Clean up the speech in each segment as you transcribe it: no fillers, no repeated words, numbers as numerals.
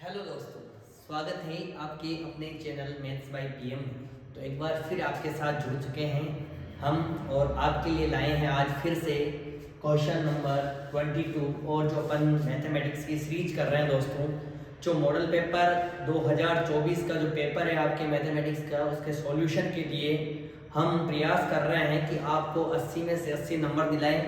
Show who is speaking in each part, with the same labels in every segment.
Speaker 1: Hello दोस्तों, स्वागत है आपके अपने चैनल मैथ्स बाय पीएम। तो एक बार फिर आपके साथ जुड़ चुके हैं हम और आपके लिए लाए हैं आज फिर से क्वेश्चन नंबर 22 और जो अपन मैथमेटिक्स की सीरीज कर रहे हैं दोस्तों, जो मॉडल पेपर 2024 का जो पेपर है आपके मैथमेटिक्स का, उसके सॉल्यूशन के लिए हम प्रयास कर रहे हैं कि आपको 80 में से 80 नंबर दिलाएं।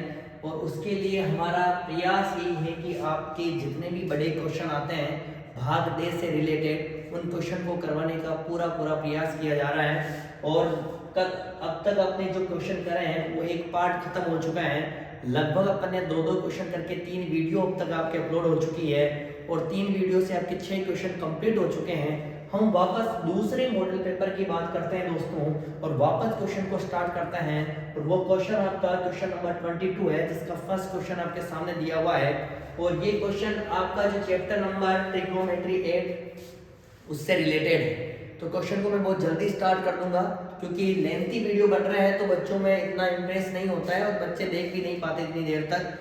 Speaker 1: और उसके लिए हमारा प्रयास यही है कि आपके जितने भी बड़े क्वेश्चन आते हैं भाग दे से रिलेटेड, उन क्वेश्चन को करवाने का पूरा प्रयास किया जा रहा है। और अब तक अपने जो क्वेश्चन करे हैं वो एक पार्ट खत्म हो चुका है। लगभग अपन ने दो क्वेश्चन करके 3 वीडियो अब तक आपके अपलोड हो चुकी है और 3 वीडियो से आपके 6 क्वेश्चन कंप्लीट हो चुके हैं। हम वापस दूसरे मॉडल पेपर की बात करते हैं दोस्तों और वापस क्वेश्चन को स्टार्ट करते हैं। और वो क्वेश्चन आपका क्वेश्चन नंबर 22 है, जिसका फर्स्ट क्वेश्चन आपके सामने दिया हुआ है। और ये क्वेश्चन आपका जो चैप्टर नंबर ट्रिग्नोमेट्री 8 उससे रिलेटेड है। तो क्वेश्चन को मैं बहुत जल्दी स्टार्ट कर दूंगा क्योंकि लेंथी वीडियो बन रहा है तो बच्चों में इतना इंटरेस्ट नहीं होता है और बच्चे देख भी नहीं पाते इतनी देर तक।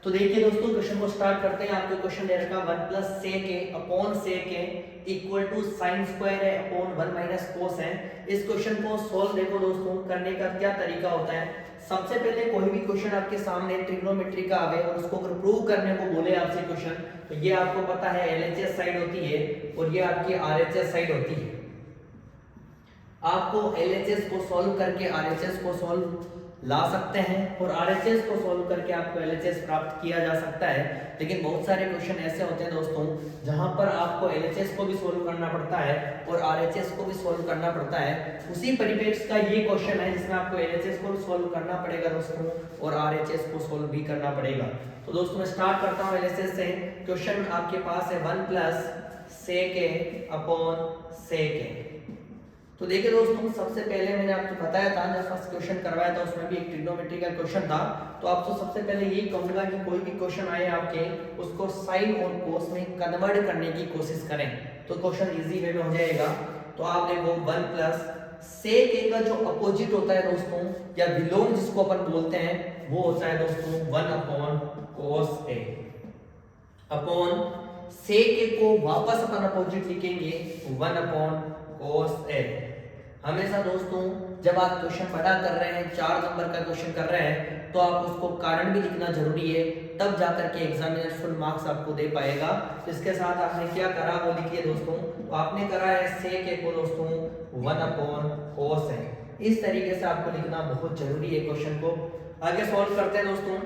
Speaker 1: तो देखिए दोस्तों, क्वेश्चन को स्टार्ट करते हैं। आपको क्वेश्चन दे रखा 1 plus sec A upon sec A equal to sine square है अपॉन 1 माइनस कोस है। इस क्वेश्चन को सॉल्व देखो दोस्तों करने का क्या तरीका होता है। सबसे पहले कोई भी क्वेश्चन आपके सामने ट्रिग्नोमेट्री का आवे और उसको अगर प्रूव करने को बोले आपसे क्वेश्चन, तो ये आपको पता है एलएचएस साइड होती है और ये आपकी आरएचएस साइड होती है। आपको एलएचएस को सॉल्व करके आरएचएस को सॉल्व ला सकते हैं और आरएचएस को सॉल्व करके आपको एलएचएस प्राप्त किया जा सकता है। लेकिन बहुत सारे क्वेश्चन ऐसे होते हैं दोस्तों जहां पर आपको एलएचएस को भी सॉल्व करना पड़ता है और आरएचएस को भी सॉल्व करना पड़ता है। उसी परिप्रेक्ष्य का ये क्वेश्चन है जिसमें आपको एलएचएस को भी सॉल्व करना पड़ेगा दोस्तों और आरएचएस को सॉल्व भी करना पड़ेगा। तो दोस्तों मैं स्टार्ट करता हूं एलएचएस से। क्वेश्चन आपके पास है 1 plus sec A upon sec ए। तो देखिए दोस्तों, सबसे पहले मैंने आपको बताया था जब फर्स्ट क्वेश्चन करवाया था उसमें भी एक ट्रिग्नोमेट्री का क्वेश्चन था। तो आपको सबसे पहले यही कहूंगा कि कोई भी क्वेश्चन आए आपके उसको साइन और कोस में कन्वर्ट करने की कोशिश करें तो क्वेश्चन इजी वे में हो जाएगा। तो आप देखो 1 प्लस सेक ए का जो अपोजिट होता है दोस्तों या विलोम जिसको अपन बोलते हैं वो होता है दोस्तों 1 अपॉन कोस ए अपॉन सेक ए को वापस अपन अपोजिट लिखेंगे 1 अपॉन कोस ए। हमेशा दोस्तों जब आप क्वेश्चन बड़ा कर रहे हैं 4 नंबर का क्वेश्चन कर रहे हैं तो आप उसको कारण भी लिखना जरूरी है, तब जाकर के एग्जामिनर फुल मार्क्स आपको दे पाएगा। तो इसके साथ आपने क्या करा वो लिखिए दोस्तों। तो आपने करा है सेक ए को दोस्तों 1 अपॉन कोस ए। इस तरीके से आपको लिखना बहुत जरूरी है क्वेश्चन को। आगे सॉल्व करते हैं दोस्तों।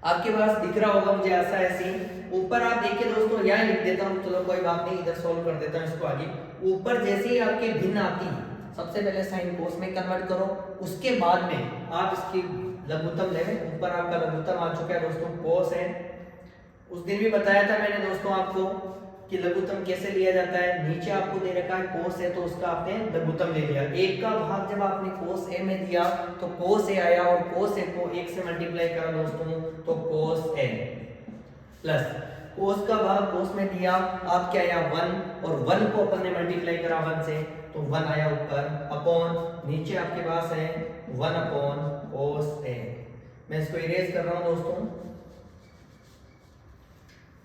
Speaker 1: आपके पास दिख रहा होगा मुझे ऐसा ऐसी ऊपर आप देखिए दोस्तों, यहाँ लिख देता हूँ, चलो कोई बात नहीं, इधर सॉल्व कर देता हूँ इसको आगे। ऊपर जैसे ही आपके भिन्न आती है सबसे पहले साइन कोस में कन्वर्ट करो, उसके बाद में आप इसकी लघुत्तम ले। ऊपर आपका लघुत्तम आ चुका है दोस्तों, कोस है। उस दिन भी बताया था मैंने दोस्तों आपको कि लघुत्तम कैसे लिया जाता है। नीचे आपको दे रखा है कोस है तो उसका आपने लघुत्तम ले लिया। एक का भाग जब आपने कोस ए में दिया तो कोस ए आया और कोस ए को 1 से मल्टीप्लाई करा दोस्तों तो कोस ए प्लस कोस का भाग कोस में दिया, आप क्या आया 1 और 1 को अपन ने मल्टीप्लाई करा 1 से तो 1 आया ऊपर अपॉन नीचे आपके पास है 1 अपॉन कोस ए। मैं इसको इरेज कर रहा हूं दोस्तों।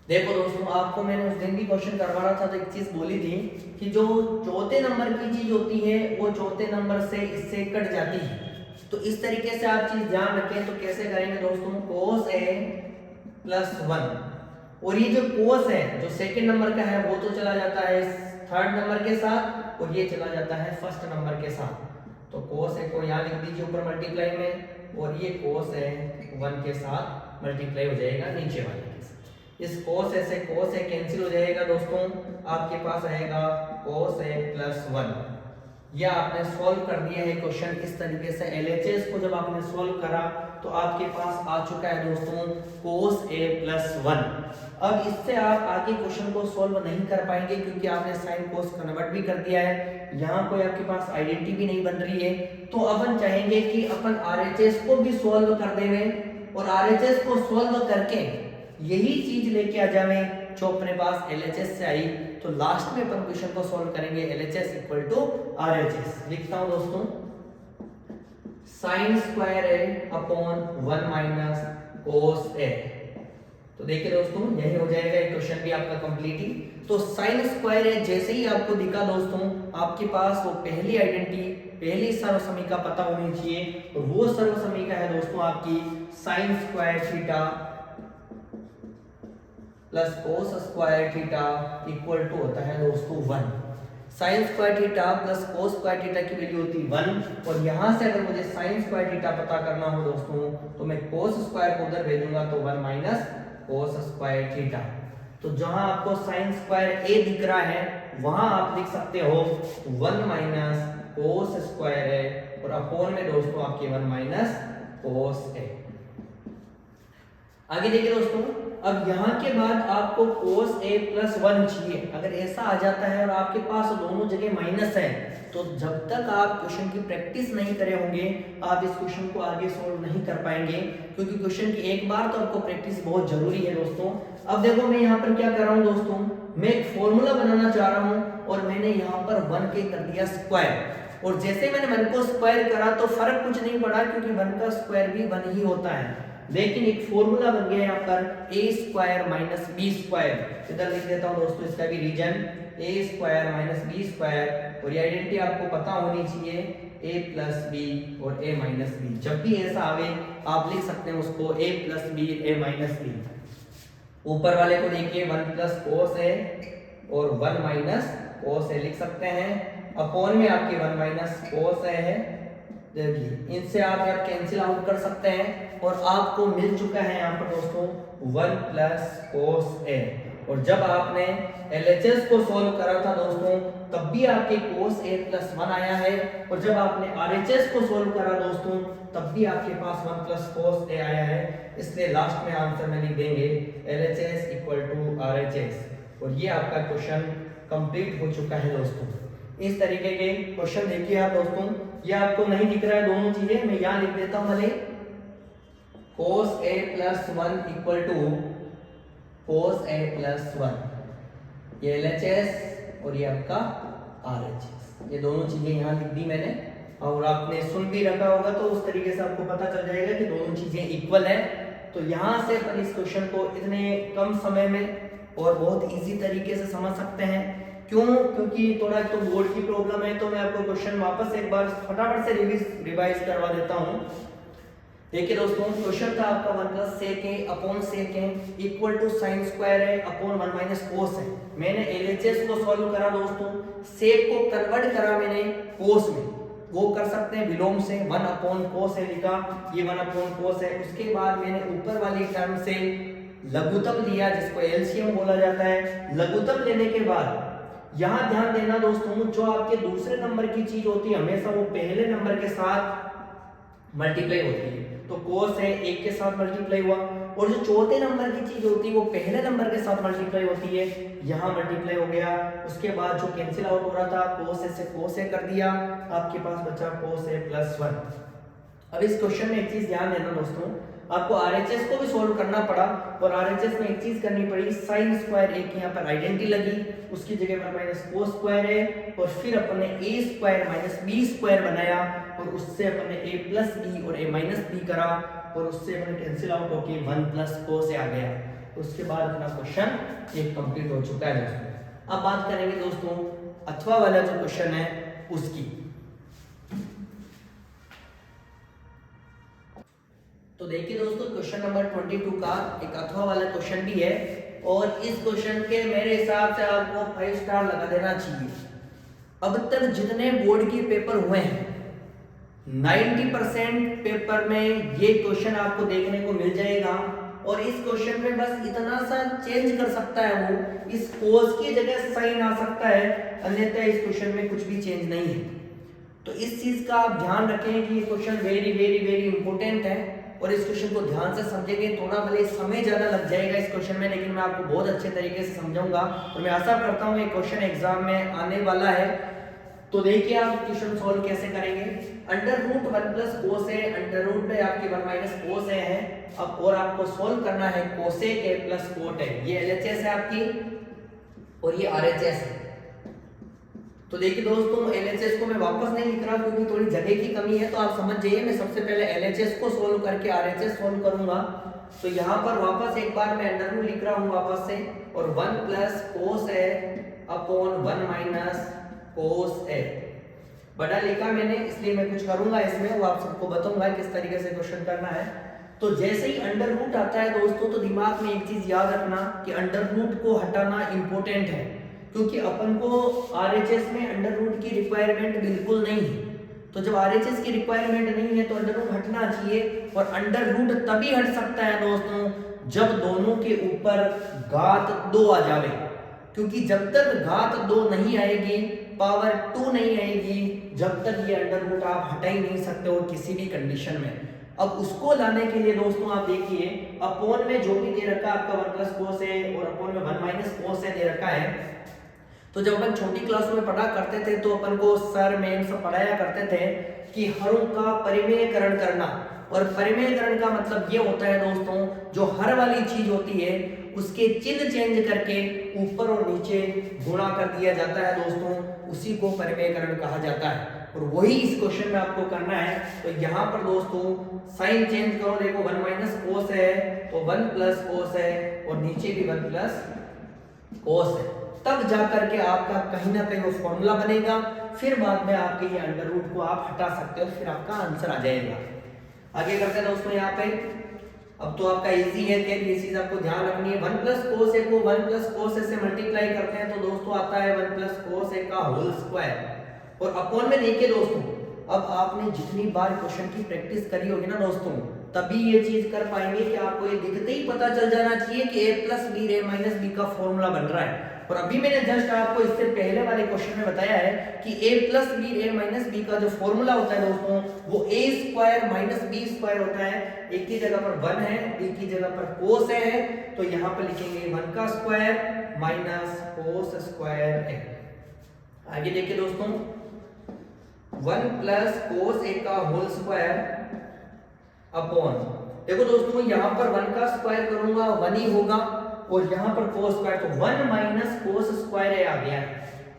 Speaker 1: देखो दोस्तों, आपको मैंने उस दिन भी क्वेश्चन करवा रहा था तो एक चीज बोली थी कि जो चौथे नंबर की चीज होती है वो चौथे नंबर से इससे कट जाती है। तो इस तरीके से आप चीज ध्यान रखें। तो कैसे करेंगे दोस्तों, कोस ए प्लस 1 और ये जो कोस है जो सेकंड नंबर का है वो तो चला जाता है थर्ड नंबर के साथ और ये चला जाता है फर्स्ट नंबर के साथ। तो कोस ए को यहाँ लिख दीजिए ऊपर मल्टीप्लाई में और ये कोस ए 1 के साथ मल्टीप्लाई हो जाएगा नीचे वाले के साथ। इस कोस ए से कोस ए कैंसिल हो जाएगा दोस्तों, आपके पास आएगा कोस ए प्लस 1। यह आपने सॉल्व कर दिया है क्वेश्चन इस तरीके से। एलएचएस को जब आपने सॉल्व करा तो आपके पास आ चुका है दोस्तों कोस ए प्लस 1। अब इससे आप आगे क्वेश्चन को सॉल्व नहीं कर पाएंगे क्योंकि आपने साइन कोस कन्वर्ट भी कर दिया है। यहाँ कोई आपके पास आइडेंटिटी भी नहीं बन रही है। तो अपन चाहेंगे कि अपन आरएचएस को भी सॉल्व कर दें और आरएचएस को सॉल्व करके यही चीज लेके आ जावे जो अपने पास एलएचएस से आई। तो लास्ट में अपन क्वेश्चन को सॉल्व करेंगे एलएचएस इक्वल टू आरएचएस। लिखता हूं दोस्तों, साइन स्क्वायर ए अपॉन 1 माइनस कोस ए तो देखिए दोस्तों यही हो जाएगा, एक क्वेश्चन भी आपका कंप्लीट ही। तो साइन स्क्वायर है जैसे ही आपको दिखा दोस्तों, आपके पास वो पहली आइडेंटिटी, पहली सर्वसमीका पता होनी चाहिए, और वो सर्वसमीका है दोस्तों आपकी sine square theta plus cos square theta equal to होता है दोस्तों 1। Sine square theta plus cos square theta की वैल्यू होती है 1, और यहां से अगर मुझे साइन स्क्वायर थीटा पता करना हो दोस्तों, तो मैं कोस स्क्वायर को उधर भेजूंगा, तो 1 माइनस कोस स्क्वायर थीटा। तो जहां आपको साइन स्क्वायर ए दिख रहा है वहां आप लिख सकते हो 1 माइनस कोस स्क्वायर है, और अपोन में दोस्तों आपके 1 माइनस कोस है। आगे देखिए दोस्तों, अब यहां के बाद आपको cos a प्लस 1 चाहिए। अगर ऐसा आ जाता है और आपके पास दोनों जगह माइनस है, तो जब तक आप क्वेश्चन की प्रैक्टिस नहीं करे होंगे आप इस क्वेश्चन को आगे सोल्व नहीं कर पाएंगे, क्योंकि क्वेश्चन की एक बार तो आपको प्रैक्टिस बहुत जरूरी है दोस्तों। अब देखो मैं यहाँ पर क्या कर रहा हूँ दोस्तों, मैं एक फॉर्मूला बनाना चाह रहा हूँ और मैंने यहाँ पर 1 के कर दिया स्क्वायर, और जैसे मैंने 1 को स्क्वायर करा तो फर्क कुछ नहीं पड़ा, क्योंकि 1 का स्क्वायर भी 1 ही होता है। लेकिन एक फॉर्मूला बन गया यहाँ पर a square minus B square. इधर लिख देता हूँ दोस्तों इसका भी reason, a square minus B square, और ये आइडेंटिटी आपको पता होनी चाहिए a प्लस बी और a माइनस बी। जब भी ऐसा आवे आप लिख सकते हैं उसको a plus B a minus B. ऊपर वाले को देखिए 1 प्लस कोस है और 1 माइनस कोस है लिख सकते हैं, अपॉन में आपके 1 माइनस कोस है। देखिए इनसे आप कैंसिल आउट कर सकते हैं, और आपको मिल चुका है यहाँ पर दोस्तों 1 प्लस कोस ए। और जब आपने LHS को सॉल्व करा था दोस्तों, तब भी आपके कोस ए प्लस 1 आया है, और जब आपने RHS को सॉल्व करा दोस्तों, तब भी आपके पास 1 प्लस कोस ए आया है। इसलिए लास्ट में आंसर में लिख देंगे LHS इक्वल टू RHS, और ये आपका क्वेश्चन कंप्लीट हो चुका है दोस्तों। इस तरीके के क्वेश्चन देखिए आप दोस्तों, ये आपको नहीं दिख रहा है दोनों चीजें, मैं यहाँ लिख देता हूँ भले cos a plus 1 equal to cos a plus 1, ये LHS और ये आपका RHS, ये दोनों चीजें यहाँ लिख दी मैंने। और आपने सुन भी रखा होगा तो उस तरीके से आपको पता चल जाएगा कि दोनों चीजें इक्वल है। तो यहाँ से अपन इस क्वेश्चन को इतने कम समय में और बहुत इजी तरीके से समझ सकते हैं। क्यों? क्योंकि थोड़ा तो बोर्ड की प्रॉब्लम है, तो मैं आपको क्वेश्चन वापस एक बार फटाफट से रिवाइज करवा देता हूँ। देखिए दोस्तों, क्वेश्चन था आपका 1 प्लस सेक है अपॉन सेक है इक्वल टू साइन स्क्वायर है अपॉन 1 माइनस कोस है। मैंने LHS को सॉल्व करा दोस्तों, सेक को कन्वर्ट करा मैंने कोस में, वो कर सकते हैं विलोम से, 1 अपॉन कोस है लिखा, ये 1 अपॉन कोस है। उसके बाद मैंने ऊपर वाली टर्म से लघुत्तम लिया जिसको एलसीएम बोला जाता है। लघुत्तम लेने के बाद यहाँ ध्यान देना दोस्तों, जो आपके दूसरे नंबर की चीज होती है हमेशा वो पहले नंबर के साथ मल्टीप्लाई होती है। तो कोस है 1 के साथ मल्टीप्लाई हुआ, और जो चौथे नंबर की चीज होती है वो पहले नंबर के साथ मल्टीप्लाई होती है, यहाँ मल्टीप्लाई हो गया। उसके बाद जो कैंसिल आउट हो रहा था कोस ए से कोस ए कर दिया, आपके पास बचा कोस ए प्लस 1। अब इस क्वेश्चन में एक चीज ध्यान देना दोस्तों, आपको RHS को भी सॉल्व करना पड़ा, और RHS में एक चीज करनी पड़ी, साइन स्क्वायर ए की यहाँ पर आइडेंटिटी लगी, उसकी जगह पर माइनस कोस स्क्वायर है, और फिर अपने a square minus B square बनाया, और उससे अपने a प्लस बी और a माइनस बी करा, और उससे अपने कैंसिल आउट होके 1 प्लस कोस ए आ गया। उसके बाद अपना क्वेश्चन ये कंप्लीट हो चुका है दोस्तों। अब बात करेंगे दोस्तों अथवा वाला जो क्वेश्चन है उसकी। तो देखिए दोस्तों, क्वेश्चन नंबर 22 का एक अथवा वाला क्वेश्चन भी है, और इस क्वेश्चन के मेरे हिसाब से आपको 5 स्टार लगा देना चाहिए। अब तक जितने बोर्ड के पेपर हुए हैं 90% पेपर में ये क्वेश्चन आपको देखने को मिल जाएगा, और इस क्वेश्चन में बस इतना सा चेंज कर सकता है वो, इस कोस की जगह साइन आ सकता है, अन्यथा इस क्वेश्चन में कुछ भी चेंज नहीं है। तो इस चीज का आप ध्यान रखें कि ये question very very very important है, और इस क्वेश्चन को ध्यान से समझेंगे। थोड़ा भले समय ज्यादा लग जाएगा इस क्वेश्चन में, लेकिन मैं आपको बहुत अच्छे तरीके से समझाऊंगा, और मैं आशा करता हूँ ये क्वेश्चन एग्जाम में आने वाला है। तो देखिए आप क्वेश्चन सॉल्व कैसे करेंगे। अंडर रूट 1 प्लस कोस ए, अंडर रूट में आपके 1 माइनस कोस ए है। अब और आपको सॉल्व करना है cosec A plus cot A, ये LHS है आपकी और ये RHS है। तो देखिए दोस्तों LHS को मैं वापस नहीं लिख रहा क्योंकि थोड़ी जगह की कमी है, तो आप समझ जाइए मैं सबसे पहले LHS को सोल्व करके RHS सोल्व करूंगा। तो यहाँ पर वापस एक बार मैं अंडर रूट लिख रहा हूँ वापस से, और 1 प्लस कोस ए अपॉन 1 माइनस कोस ए। बड़ा लिखा मैंने इसलिए मैं कुछ करूंगा इसमें, वो आप सबको बताऊंगा किस तरीके से क्वेश्चन करना है। तो जैसे ही अंडर रूट आता है दोस्तों, तो दिमाग में एक चीज याद रखना कि अंडर रूट को हटाना इंपॉर्टेंट है, क्योंकि अपन को RHS में अंडर रूट की रिक्वायरमेंट बिल्कुल नहीं है। तो जब RHS की रिक्वायरमेंट नहीं है तो अंडर रूट हटना चाहिए, और अंडर रूट तभी हट सकता है दोस्तों जब दोनों के ऊपर घात 2 आ जावे, क्योंकि जब तक घात 2 नहीं आएगी, पावर 2 नहीं आएगी, जब तक ये अंडर रूट आप हटा ही नहीं सकते हो किसी भी कंडीशन में। अब उसको लाने के लिए दोस्तों आप देखिए, अपॉन में जो भी दे रखा है आपका 1 प्लस कोस है और अपॉन में 1 माइनस कोस है दे रखा है। तो जब अपन छोटी क्लास में पढ़ा करते थे तो अपन को सर मैम सब पढ़ाया करते थे कि हरों का परिमेयकरण करना, और परिमेयकरण का मतलब ये होता है दोस्तों, जो हर वाली चीज होती है उसके चिन्ह चेंज करके ऊपर और नीचे गुणा कर दिया जाता है दोस्तों, उसी को परिमेयकरण कहा जाता है। और वही इस क्वेश्चन में आपको करना है। तो यहाँ पर दोस्तों साइन चेंज करो, देखो 1 माइनस कोस है तो 1 प्लस कोस है, और नीचे भी 1 प्लस कोस है, तब जाकर के आपका कहीं ना कहीं वो फॉर्मूला बनेगा। फिर बाद में आपके ये अंडर रूट को आप हटा सकते हो, फिर आपका आंसर आ जाएगा। आगे करते हैं दोस्तों यहाँ पे। अब तो आपका इजी है, ये चीज आपको ध्यान रखनी है। 1 प्लस कोस ए को 1 प्लस कोस ए से मल्टीप्लाई करते हैं तो दोस्तों आता है 1 प्लस कोस ए का होल स्क्वायर, और अपॉन में देखिए दोस्तों, अब आपने जितनी बार क्वेश्चन की प्रैक्टिस करी होगी ना दोस्तों, तभी ये चीज कर पाएंगे कि आपको ये दिखते ही पता चल जाना चाहिए कि a plus B A minus B का फॉर्मूला बन रहा है। और अभी मैंने जस्ट आपको इससे पहले वाले क्वेश्चन में बताया है कि a plus B A minus B का जो फॉर्मूला होता है दोस्तों, वो a square minus B square होता है। एक की जगह पर 1 है, b की जगह पर कोस है, तो यहाँ पर लिखेंगे 1 का स्क्वायर माइनस कोस स्क्वायर है। आगे देखिए दोस्तों, 1 प्लस कोस ए का होल स्क्वायर अपॉन, देखो दोस्तों यहाँ पर 1 का स्क्वायर करूंगा 1 ही होगा, और यहाँ पर कोस स्क्वायर तो 1 माइनस कोस स्क्वायर है आ गया।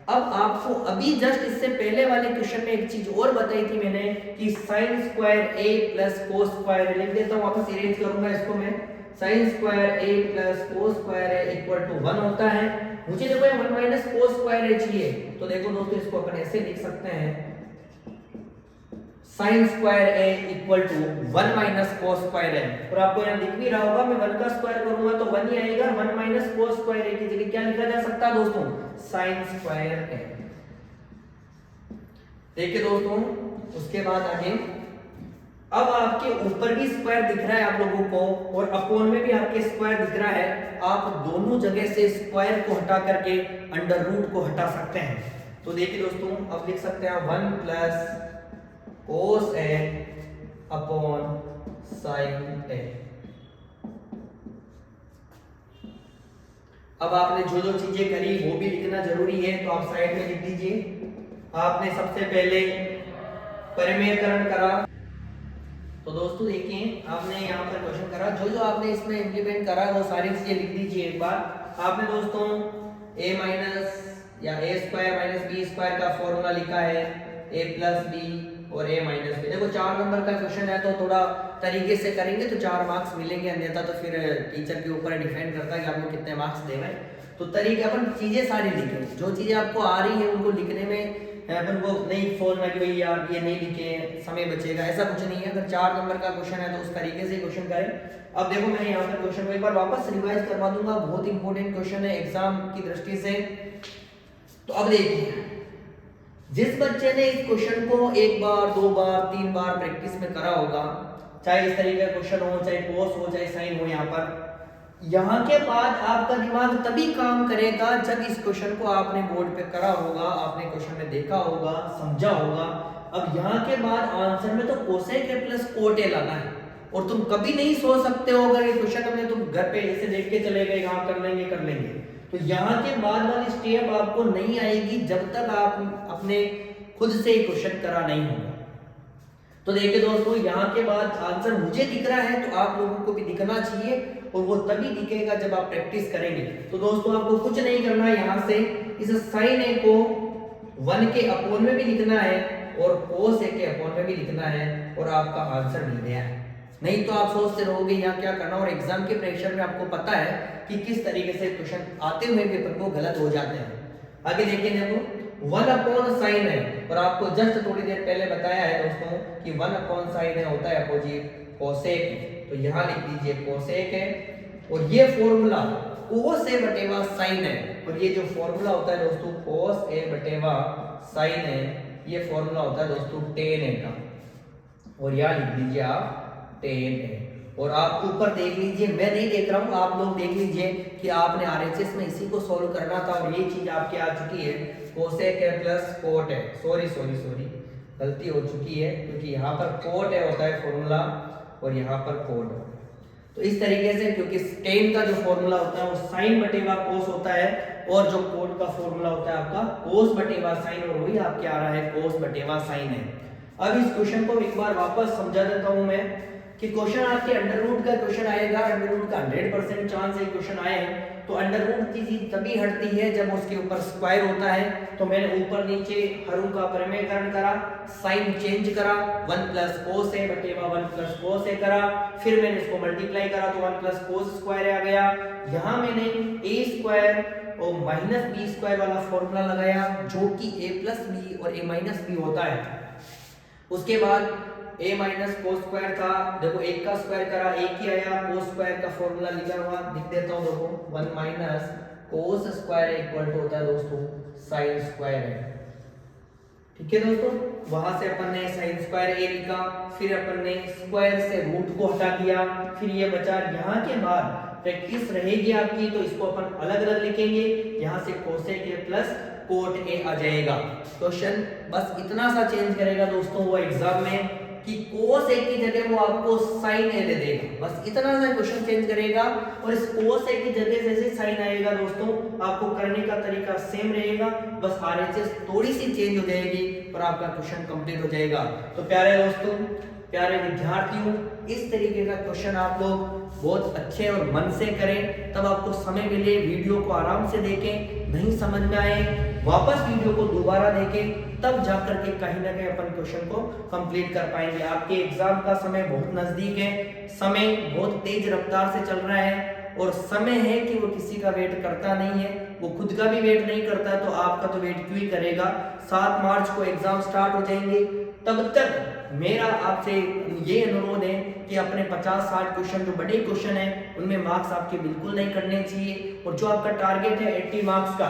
Speaker 1: अब आपको अभी जस्ट इससे पहले वाले क्वेश्चन में एक चीज और बताई थी मैंने कि sine square a plus cos square, लिख देता हूँ वापस इरेज करूंगा इसको मैं, sine square a plus cos square है इक्वल टू 1 होता है। मुझे देखो 1 माइनस कोस स्क्वायर है चाहिए, तो देखो दोस्तों इसको अपन ऐसे लिख सकते हैं, sine square A equal to 1 minus cos square है। और आपको यहाँ दिख भी रहा होगा, मैं 1 का स्क्वायर करूंगा तो 1 ही आएगा, 1 माइनस कोस स्क्वायर ए की जगह क्या लिखा जा सकता है दोस्तों, साइन स्क्वायर ए। देखिए दोस्तों उसके बाद आगे, अब आपके ऊपर भी स्क्वायर दिख रहा है आप लोगों को, और अपॉन में भी आपके स्क्वायर दिख रहा है। आप दोनों जगह से स्क्वायर को हटा करके अंडर रूट को हटा सकते हैं। तो देखिए दोस्तों अब लिख सकते हैं 1 प्लस कोस ए अपॉन साइन ए। अब आपने जो जो चीजें करी वो भी लिखना जरूरी है, तो आप साइड में लिख दीजिए। आपने सबसे पहले परिमेयकरण करा, तो दोस्तों देखिए आपने यहाँ पर क्वेश्चन करा, जो जो आपने इसमें इंप्लीमेंट करा वो सारी चीजें लिख दीजिए एक बार। आपने दोस्तों a माइनस या a square minus B square का फॉर्मूला लिखा है, a प्लस बी और a माइनस बी। देखो 4 नंबर का क्वेश्चन है तो थोड़ा तरीके से करेंगे तो 4 मार्क्स मिलेंगे, अन्यथा तो फिर टीचर के ऊपर डिपेंड करता है कि आपको कितने मार्क्स देवे। तो तरीके अपन चीजें सारी लिखें, जो चीजें आपको आ रही है उनको लिखने में अपन को नहीं सोचना कि भाई यार ये नहीं लिखे समय बचेगा, ऐसा कुछ नहीं है। अगर 4 नंबर का क्वेश्चन है तो उस तरीके से क्वेश्चन करें। अब देखो मैंने यहाँ पर क्वेश्चन को एक बार वापस रिवाइज करवा दूंगा, बहुत इंपॉर्टेंट क्वेश्चन है एग्जाम की दृष्टि से। तो अब देखिए, जिस बच्चे ने इस क्वेश्चन को 1 बार 2 बार 3 बार प्रैक्टिस में करा होगा, चाहे इस तरीके का क्वेश्चन हो, चाहे कोस हो, चाहे साइन हो, यहाँ के बाद आपका दिमाग तभी काम करेगा जब इस क्वेश्चन को आपने बोर्ड पे करा होगा, आपने क्वेश्चन में देखा होगा, समझा होगा। अब यहाँ के बाद आंसर में तो cosec A plus cot A लाना है, और तुम कभी नहीं सोच सकते हो अगर ये क्वेश्चन हमने तुम घर पे ऐसे देख के चले गए हाँ कर लेंगे। तो यहाँ के बाद वाली स्टेप आपको नहीं आएगी जब तक आप अपने खुद से ही क्वेश्चन करा नहीं होगा। तो देखिए दोस्तों, यहाँ के बाद आंसर मुझे दिख रहा है तो आप लोगों को भी दिखना चाहिए, और वो तभी दिखेगा जब आप प्रैक्टिस करेंगे। तो दोस्तों आपको कुछ नहीं करना है, यहाँ से इस साइन ए को 1 के अपॉन में भी लिखना है और cos A के अपॉन में भी लिखना है और आपका आंसर मिल गया है। नहीं तो आप सोचते रहोगे यहाँ क्या करना, और एग्जाम के प्रेशर में आपको पता है कि किस तरीके से क्वेश्चन आते हुए भी अपन को गलत हो जाते हैं। आगे देखिए, देखो 1 अपॉन साइन है और आपको जस्ट थोड़ी देर पहले बताया है दोस्तों कि 1 अपॉन साइन है होता है अपोजिट कोसेक, तो यहाँ लिख दीजिए कोसेक है और ये फॉर्मूला cos A बटेवा साइन है, और ये जो फॉर्मूला होता है दोस्तों cos A बटेवा साइन है, ये फॉर्मूला होता है दोस्तों tan A का, और यहाँ लिख दीजिए आप tan A। और आप ऊपर देख लीजिए, मैं नहीं देख रहा हूँ, आप लोग देख लीजिए कि आपने आरएचएस में इसी को सॉल्व करना था और ये चीज आपके आ चुकी है कोसेक है प्लस कोट है, सॉरी गलती हो चुकी है क्योंकि यहाँ पर कोट है होता है फॉर्मूला और यहाँ पर कोट है। तो इस तरीके से, क्योंकि tan का जो फॉर्मूला होता है वो साइन बटेवा कोस होता है और जो कोट का फॉर्मूला होता है आपका कोस बटेवा साइन, और वही आपके आ रहा है कोस बटेवा साइन है। अब इस क्वेश्चन को एक बार वापस समझा देता हूं मैं कि क्वेश्चन आपके अंडर रूट का क्वेश्चन आएगा, अंडर रूट का 100% चांस है क्वेश्चन आए, तो अंडर रूट की चीज तभी हटती है जब उसके ऊपर स्क्वायर होता है। तो मैंने ऊपर नीचे हरों का परिमेयकरण करा, साइन चेंज करा, 1 प्लस कोस ए बटेवा 1 प्लस कोस ए करा, फिर मैंने इसको मल्टीप्लाई करा तो 1 प्लस कोस स्क्वायर आ गया। यहाँ मैंने ए स्क्वायर और माइनस बी स्क्वायर वाला फॉर्मूला लगाया जो कि ए प्लस बी और ए माइनस बी होता है। उसके बाद a माइनस कोस स्क्वायर था, देखो एक का स्क्वायर करा एक ही आया, कोस स्क्वायर का फॉर्मूला लिखा हुआ लिख देता हूं, देखो 1 minus cos square equal to होता है दोस्तों साइन स्क्वायर है। ठीक है दोस्तों, वहां से अपन ने साइन स्क्वायर a लिखा, फिर अपन ने स्क्वायर से रूट को हटा दिया, फिर ये बचा। यहाँ के बाद प्रैक्टिस रहेगी आपकी तो इसको अपन अलग अलग लिखेंगे, यहाँ से cosec a plus coat a आ जाएगा। क्वेश्चन बस इतना सा चेंज करेगा दोस्तों वो एग्जाम में कि cos A की जगह वो आपको sin A दे देगा, बस इतना सा क्वेश्चन चेंज करेगा। और इस cos A की जगह जैसे sin आएगा दोस्तों आपको करने का तरीका सेम रहेगा, बस RHS थोड़ी सी चेंज हो जाएगी और आपका क्वेश्चन कंप्लीट हो जाएगा। तो प्यारे दोस्तों, प्यारे विद्यार्थियों, इस तरीके का क्वेश्चन आप लोग बहुत अच्छे और मन से करें, तब आपको समय मिले वीडियो को आराम से देखें, नहीं समझ में आए वापस वीडियो को दोबारा देखें, तब जाकर के कहीं ना कहीं अपन क्वेश्चन को कंप्लीट कर पाएंगे। आपके एग्जाम का समय बहुत नजदीक है, समय बहुत तेज रफ्तार से चल रहा है और समय है कि वो किसी का वेट करता नहीं है, वो खुद का भी वेट नहीं करता, तो आपका तो वेट क्यों ही करेगा। 7 मार्च को एग्जाम स्टार्ट हो जाएंगे, तब तक मेरा आपसे ये अनुरोध है कि अपने 50-60 क्वेश्चन जो बड़े क्वेश्चन हैं उनमें मार्क्स आपके बिल्कुल नहीं करने चाहिए, और जो आपका टारगेट है 80 मार्क्स का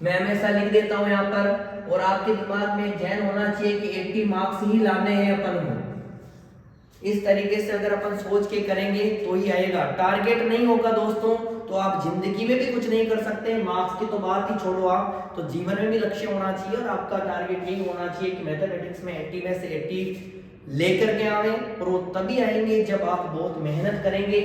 Speaker 1: मैं हमेशा लिख देता हूं यहाँ पर, और आपके दिमाग में ध्यान होना चाहिए कि 80 मार्क्स ही लाने हैं अपन को। इस तरीके से अगर अपन सोच के करेंगे तो ही आएगा। टारगेट नहीं होगा दोस्तों तो आप जिंदगी में भी कुछ नहीं कर सकते। मार्क्स की तो बात ही छोड़ो, आप तो जीवन में भी लक्ष्य होना चाहिए और आपका टारगेट यही होना चाहिए कि मैथमेटिक्स में 80 में से 80 लेकर के आवे, और वो तभी आएंगे जब आप बहुत मेहनत करेंगे।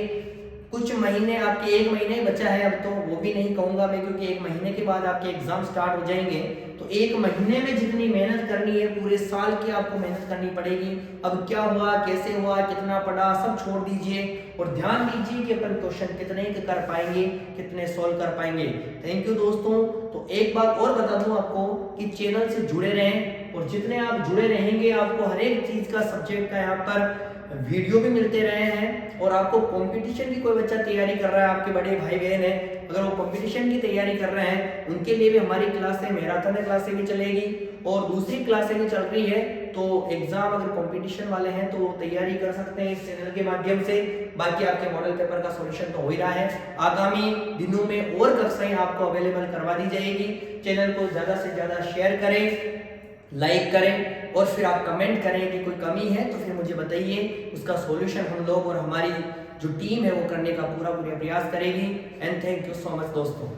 Speaker 1: कुछ महीने, आपके 1 महीने बचा है, अब तो वो भी नहीं कहूंगा मैं क्योंकि 1 महीने के बाद आपके एग्जाम स्टार्ट हो जाएंगे, तो 1 महीने में जितनी मेहनत करनी है पूरे साल की आपको मेहनत करनी पड़ेगी। अब क्या हुआ, कैसे हुआ, कितना पढ़ा, सब छोड़ दीजिए और ध्यान दीजिए कि अपन क्वेश्चन कितने कर पाएंगे, कितने सोल्व कर पाएंगे। थैंक यू दोस्तों। तो एक बात और बता दूं आपको कि चैनल से जुड़े रहें, और जितने आप जुड़े रहेंगे आपको हर एक चीज का सब्जेक्ट का यहाँ पर वीडियो भी मिलते रहे हैं। और आपको कंपटीशन की कोई बच्चा तैयारी कर रहा है, आपके बड़े भाई बहन है, अगर वो कंपटीशन की तैयारी कर रहे हैं उनके लिए भी हमारी क्लासें, मैराथन क्लासें भी चलेगी और दूसरी क्लासें भी चल रही है। तो एग्जाम अगर कंपटीशन वाले हैं तो तैयारी कर सकते हैं इस चैनल के माध्यम से। बाकी आपके मॉडल पेपर का सॉल्यूशन तो हो ही रहा है, आगामी दिनों में और कक्षाएं आपको अवेलेबल करवा दी जाएगी। चैनल को ज्यादा से ज्यादा शेयर करें, लाइक करें, और फिर आप कमेंट करें कि कोई कमी है तो फिर मुझे बताइए, उसका सॉल्यूशन हम लोग और हमारी जो टीम है वो करने का पूरा प्रयास करेगी। And thank you so much दोस्तों।